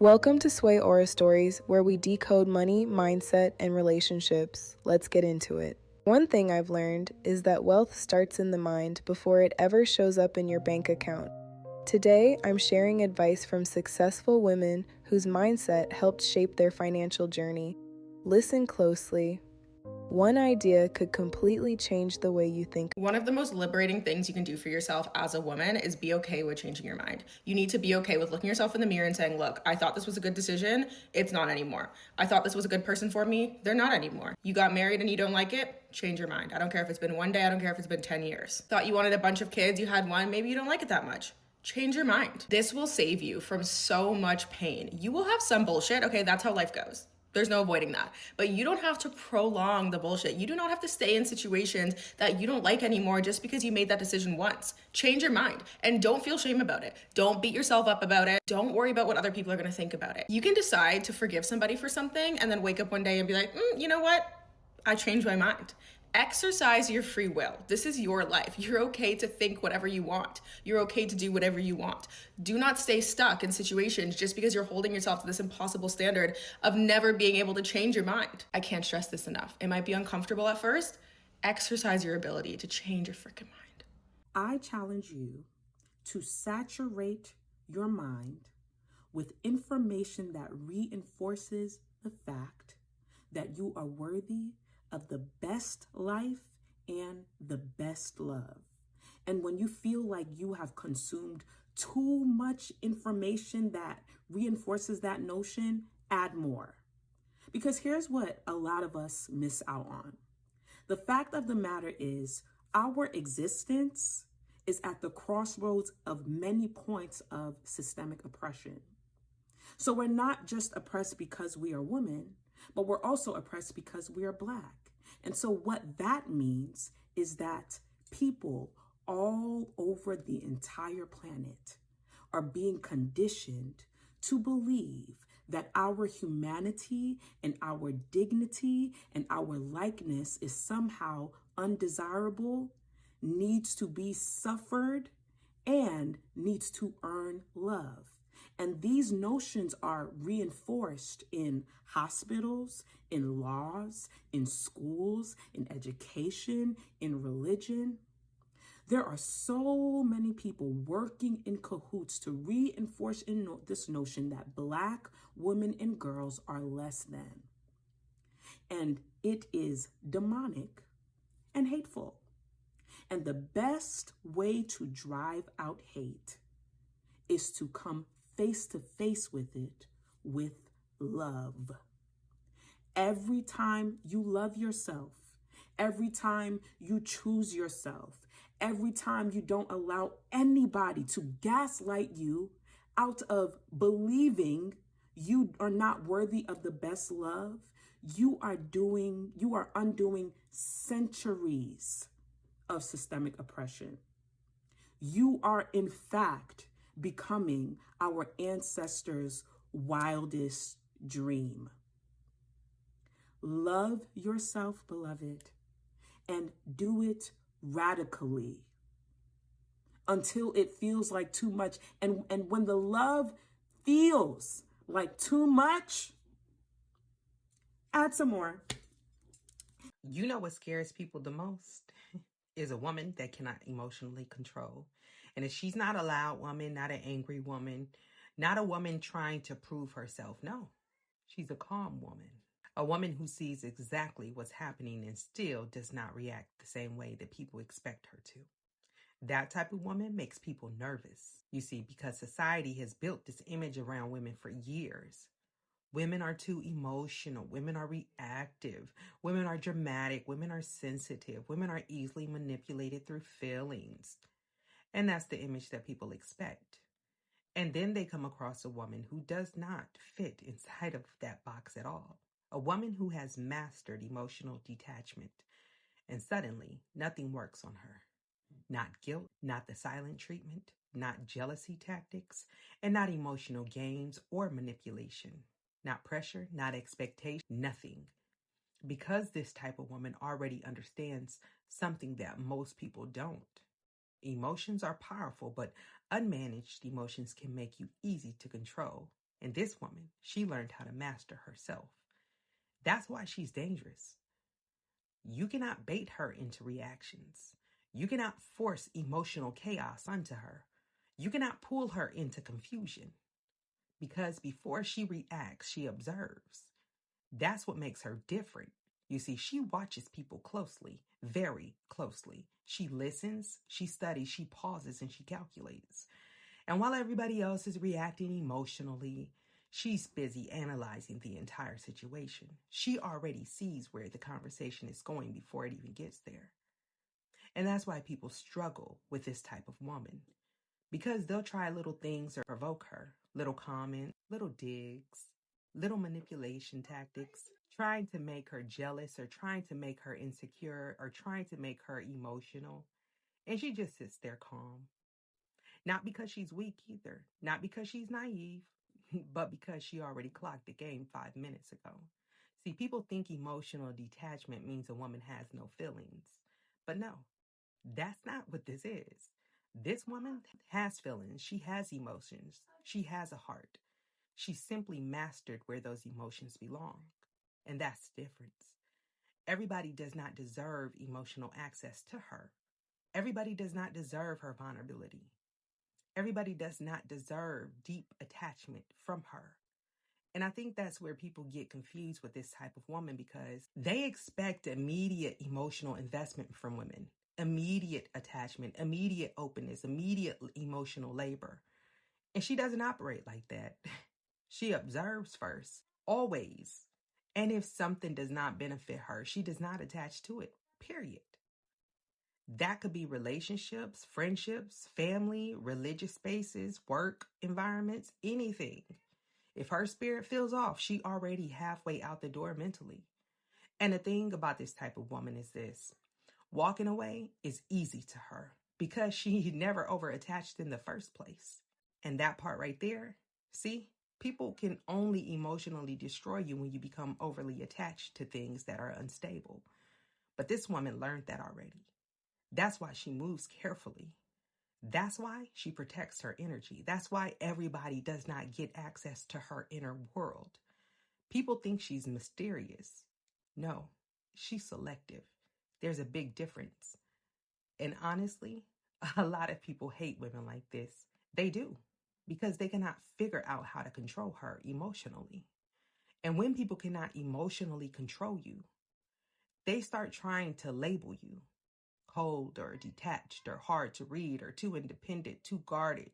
Welcome to SwayAura Stories, where we decode money, mindset, and relationships. Let's get into it. One thing I've learned is that wealth starts in the mind before it ever shows up in your bank account. Today, I'm sharing advice from successful women whose mindset helped shape their financial journey. Listen closely. One idea could completely change the way you think. One of the most liberating things you can do for yourself as a woman is be okay with changing your mind. You need to be okay with looking yourself in the mirror and saying, look, I thought this was a good decision. It's not anymore. I thought this was a good person for me. They're not anymore. You got married and you don't like it. Change your mind. I don't care if it's been one day. I don't care if it's been 10 years. Thought you wanted a bunch of kids. You had one. Maybe you don't like it that much. Change your mind. This will save you from so much pain. You will have some bullshit. Okay, that's how life goes. There's no avoiding that. But you don't have to prolong the bullshit. You do not have to stay in situations that you don't like anymore just because you made that decision once. Change your mind and don't feel shame about it. Don't beat yourself up about it. Don't worry about what other people are going to think about it. You can decide to forgive somebody for something and then wake up one day and be like, you know what? I changed my mind. Exercise your free will. This is your life. You're okay to think whatever you want. You're okay to do whatever you want. Do not stay stuck in situations just because you're holding yourself to this impossible standard of never being able to change your mind. I can't stress this enough. It might be uncomfortable at first. Exercise your ability to change your freaking mind. I challenge you to saturate your mind with information that reinforces the fact that you are worthy of the best life and the best love. And when you feel like you have consumed too much information that reinforces that notion, add more. Because here's what a lot of us miss out on. The fact of the matter is, our existence is at the crossroads of many points of systemic oppression. So we're not just oppressed because we are women, but we're also oppressed because we are Black. And so what that means is that people all over the entire planet are being conditioned to believe that our humanity and our dignity and our likeness is somehow undesirable, needs to be suffered, and needs to earn love. And these notions are reinforced in hospitals, in laws, in schools, in education, in religion. There are so many people working in cahoots to reinforce this notion that Black women and girls are less than. And it is demonic and hateful. And the best way to drive out hate is to come face to face with it with love. Every time you love yourself, every time you choose yourself, every time you don't allow anybody to gaslight you out of believing you are not worthy of the best love, you are undoing centuries of systemic oppression. You are, in fact, becoming our ancestors' wildest dream. Love yourself, beloved, and do it radically until it feels like too much. And when the love feels like too much, add some more. You know what scares people the most is a woman that cannot emotionally control. And if she's not a loud woman, not an angry woman, not a woman trying to prove herself, no, she's a calm woman. A woman who sees exactly what's happening and still does not react the same way that people expect her to. That type of woman makes people nervous, you see, because society has built this image around women for years. Women are too emotional. Women are reactive. Women are dramatic. Women are sensitive. Women are easily manipulated through feelings. And that's the image that people expect. And then they come across a woman who does not fit inside of that box at all. A woman who has mastered emotional detachment. And suddenly, nothing works on her. Not guilt, not the silent treatment, not jealousy tactics, and not emotional games or manipulation. Not pressure, not expectation, nothing. Because this type of woman already understands something that most people don't. Emotions are powerful, but unmanaged emotions can make you easy to control. And this woman, she learned how to master herself. That's why she's dangerous. You cannot bait her into reactions. You cannot force emotional chaos onto her. You cannot pull her into confusion. Because before she reacts, she observes. That's what makes her different. You see, she watches people closely, very closely. She listens, she studies, she pauses, and she calculates. And while everybody else is reacting emotionally, she's busy analyzing the entire situation. She already sees where the conversation is going before it even gets there. And that's why people struggle with this type of woman. Because they'll try little things to provoke her, little comments, little digs, little manipulation tactics, trying to make her jealous or trying to make her insecure or trying to make her emotional. And she just sits there calm. Not because she's weak either, not because she's naive, but because she already clocked the game 5 minutes ago. See, people think emotional detachment means a woman has no feelings. But no, that's not what this is. This woman has feelings. She has emotions. She has a heart. She simply mastered where those emotions belong. And that's the difference. Everybody does not deserve emotional access to her. Everybody does not deserve her vulnerability. Everybody does not deserve deep attachment from her. And I think that's where people get confused with this type of woman because they expect immediate emotional investment from women, immediate attachment, immediate openness, immediate emotional labor. And she doesn't operate like that. She observes first, always. And if something does not benefit her, she does not attach to it, period. That could be relationships, friendships, family, religious spaces, work environments, anything. If her spirit feels off, she already halfway out the door mentally. And the thing about this type of woman is this. Walking away is easy to her because she never over-attached in the first place. And that part right there, see, people can only emotionally destroy you when you become overly attached to things that are unstable. But this woman learned that already. That's why she moves carefully. That's why she protects her energy. That's why everybody does not get access to her inner world. People think she's mysterious. No, she's selective. There's a big difference. And honestly, a lot of people hate women like this. They do, because they cannot figure out how to control her emotionally. And when people cannot emotionally control you, they start trying to label you cold or detached or hard to read or too independent, too guarded.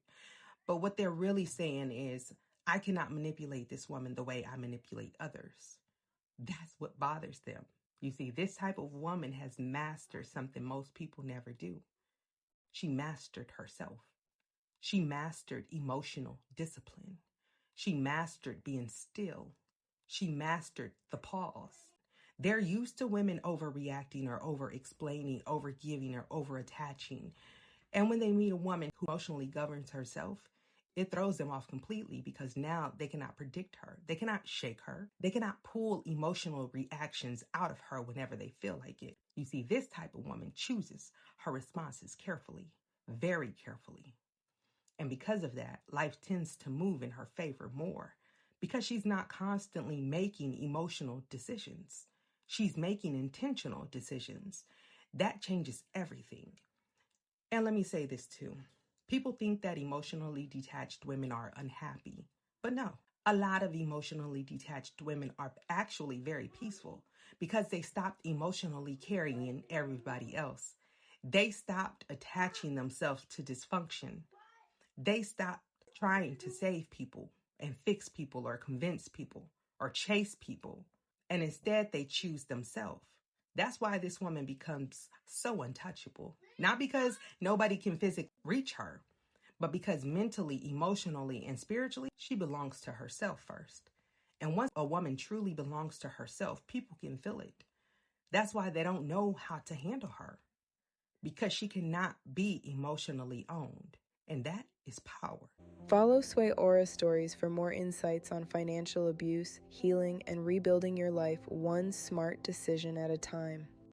But what they're really saying is, I cannot manipulate this woman the way I manipulate others. That's what bothers them. You see, this type of woman has mastered something most people never do. She mastered herself. She mastered emotional discipline. She mastered being still. She mastered the pause. They're used to women overreacting or over-explaining, over-giving, or over-attaching. And when they meet a woman who emotionally governs herself, it throws them off completely because now they cannot predict her. They cannot shake her. They cannot pull emotional reactions out of her whenever they feel like it. You see, this type of woman chooses her responses carefully, very carefully. And because of that, life tends to move in her favor more because she's not constantly making emotional decisions. She's making intentional decisions. That changes everything. And let me say this too. People think that emotionally detached women are unhappy, but no. A lot of emotionally detached women are actually very peaceful because they stopped emotionally carrying everybody else. They stopped attaching themselves to dysfunction. They stopped trying to save people and fix people or convince people or chase people. And instead, they choose themselves. That's why this woman becomes so untouchable. Not because nobody can physically reach her, but because mentally, emotionally, and spiritually, she belongs to herself first. And once a woman truly belongs to herself, people can feel it. That's why they don't know how to handle her, because she cannot be emotionally owned. And that is power. Follow SwayAura Stories for more insights on financial abuse, healing, and rebuilding your life one smart decision at a time.